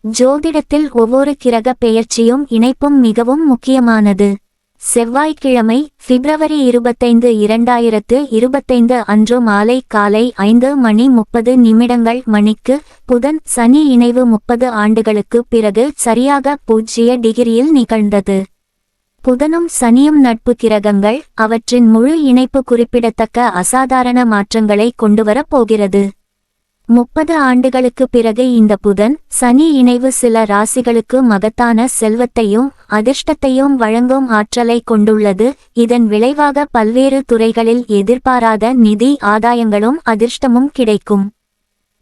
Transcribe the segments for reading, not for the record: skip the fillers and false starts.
ஜோதிடத்தில் ஒவ்வொரு கிரக பெயர்ச்சியும் இணைப்பும் மிகவும் முக்கியமானது. செவ்வாய்க்கிழமை பிப்ரவரி 25, 2025 அன்று மாலை காலை 5:30 மணிக்கு புதன் சனி இணைவு 30 ஆண்டுகளுக்கு பிறகு சரியாக 0 டிகிரியில் நிகழ்ந்தது. புதனும் சனியும் நட்பு கிரகங்கள். அவற்றின் முழு இணைப்பு குறிப்பிடத்தக்க அசாதாரண மாற்றங்களை கொண்டுவரப் போகிறது. 30 ஆண்டுகளுக்கு பிறகு இந்த புதன் சனி இணைவு சில ராசிகளுக்கு மகத்தான செல்வத்தையும் அதிர்ஷ்டத்தையும் வழங்கும் ஆற்றலை கொண்டுள்ளது. இதன் விளைவாக பல்வேறு துறைகளில் எதிர்பாராத நிதி ஆதாயங்களும் அதிர்ஷ்டமும் கிடைக்கும்.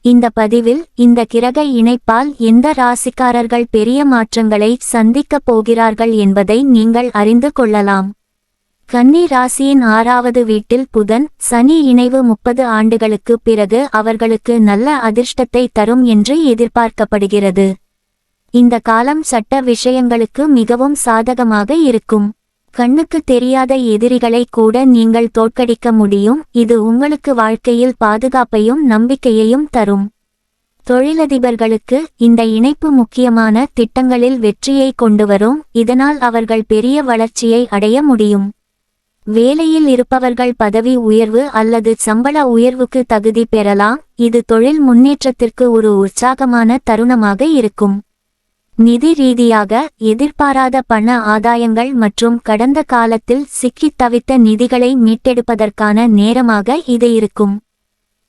இந்த பதிவில் இந்த கிரக இணைப்பால் எந்த ராசிக்காரர்கள் பெரிய மாற்றங்களை சந்திக்கப் போகிறார்கள் என்பதை நீங்கள் அறிந்து கொள்ளலாம். கன்னி ராசியின் 6வது வீட்டில் புதன் சனி இணைவு 30 ஆண்டுகளுக்கு பிறகு அவர்களுக்கு நல்ல அதிர்ஷ்டத்தை தரும் என்று எதிர்பார்க்கப்படுகிறது. இந்த காலம் சட்ட விஷயங்களுக்கு மிகவும் சாதகமாக இருக்கும். கண்ணுக்கு தெரியாத எதிரிகளை கூட நீங்கள் தோற்கடிக்க முடியும். இது உங்களுக்கு வாழ்க்கையில் பாதுகாப்பையும் நம்பிக்கையையும் தரும். தொழிலதிபர்களுக்கு இந்த இணைப்பு முக்கியமான திட்டங்களில் வெற்றியை கொண்டுவரும். இதனால் அவர்கள் பெரிய வளர்ச்சியை அடைய முடியும். வேலையில் இருப்பவர்கள் பதவி உயர்வு அல்லது சம்பள உயர்வுக்கு தகுதி பெறலாம். இது தொழில் முன்னேற்றத்திற்கு ஒரு உற்சாகமான தருணமாக இருக்கும். நிதி ரீதியாக எதிர்பாராத பண ஆதாயங்கள் மற்றும் கடந்த காலத்தில் சிக்கித் தவித்த நிதிகளை மீட்டெடுப்பதற்கான நேரமாக இது இருக்கும்.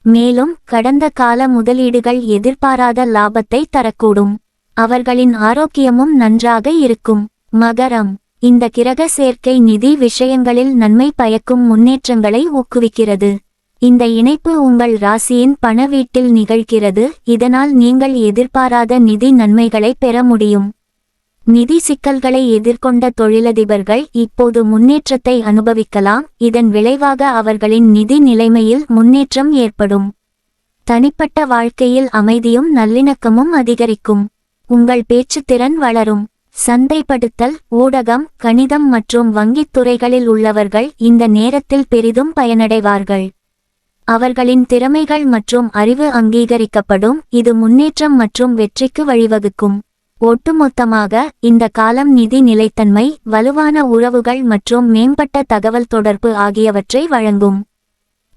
மேலும் கடந்த கால முதலீடுகள் எதிர்பாராத லாபத்தை தரக்கூடும். அவர்களின் ஆரோக்கியமும் நன்றாக இருக்கும். மகரம். இந்த கிரக சேர்க்கை நிதி விஷயங்களில் நன்மை பயக்கும் முன்னேற்றங்களை ஊக்குவிக்கிறது. இந்த இணைப்பு உங்கள் ராசியின் பண வீட்டில் நிகழ்கிறது. இதனால் நீங்கள் எதிர்பாராத நிதி நன்மைகளை பெற முடியும். நிதி சிக்கல்களை எதிர்கொண்ட தொழிலதிபர்கள் இப்போது முன்னேற்றத்தை அனுபவிக்கலாம். இதன் விளைவாக அவர்களின் நிதி நிலைமையில் முன்னேற்றம் ஏற்படும். தனிப்பட்ட வாழ்க்கையில் அமைதியும் நல்லிணக்கமும் அதிகரிக்கும். உங்கள் பேச்சுத்திறன் வளரும். சந்தைப்படுத்தல், ஊடகம், கணிதம் மற்றும் வங்கித் துறைகளில் உள்ளவர்கள் இந்த நேரத்தில் பெரிதும் பயனடைவார்கள். அவர்களின் திறமைகள் மற்றும் அறிவு அங்கீகரிக்கப்படும். இது முன்னேற்றம் மற்றும் வெற்றிக்கு வழிவகுக்கும். ஒட்டுமொத்தமாக இந்த காலம் நிதி நிலைத்தன்மை, வலுவான உறவுகள் மற்றும் மேம்பட்ட தகவல் தொடர்பு ஆகியவற்றை வழங்கும்.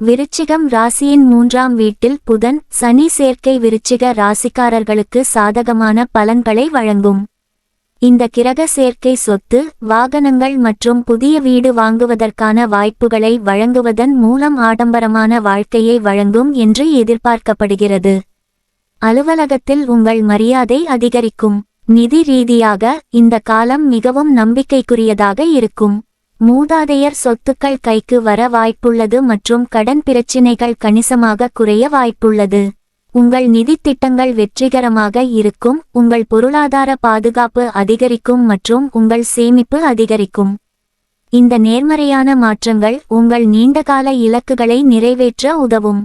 விருச்சிகம் ராசியின் 3ஆம் வீட்டில் புதன் சனி சேர்க்கை விருச்சிக ராசிக்காரர்களுக்கு சாதகமான பலன்களை வழங்கும். இந்த கிரக சேர்க்கை சொத்து, வாகனங்கள் மற்றும் புதிய வீடு வாங்குவதற்கான வாய்ப்புகளை வழங்குவதன் மூலம் ஆடம்பரமான வாழ்க்கையை வழங்கும் என்று எதிர்பார்க்கப்படுகிறது. அலுவலகத்தில் உங்கள் மரியாதை அதிகரிக்கும். நிதி ரீதியாக இந்த காலம் மிகவும் நம்பிக்கைக்குரியதாக இருக்கும். மூதாதையர் சொத்துக்கள் கைக்கு வர வாய்ப்புள்ளது மற்றும் கடன் பிரச்சினைகள் கணிசமாக குறைய வாய்ப்புள்ளது. உங்கள் நிதி திட்டங்கள் வெற்றிகரமாக இருக்கும். உங்கள் பொருளாதார பாதுகாப்பு அதிகரிக்கும் மற்றும் உங்கள் சேமிப்பு அதிகரிக்கும். இந்த நேர்மறையான மாற்றங்கள் உங்கள் நீண்டகால இலக்குகளை நிறைவேற்ற உதவும்.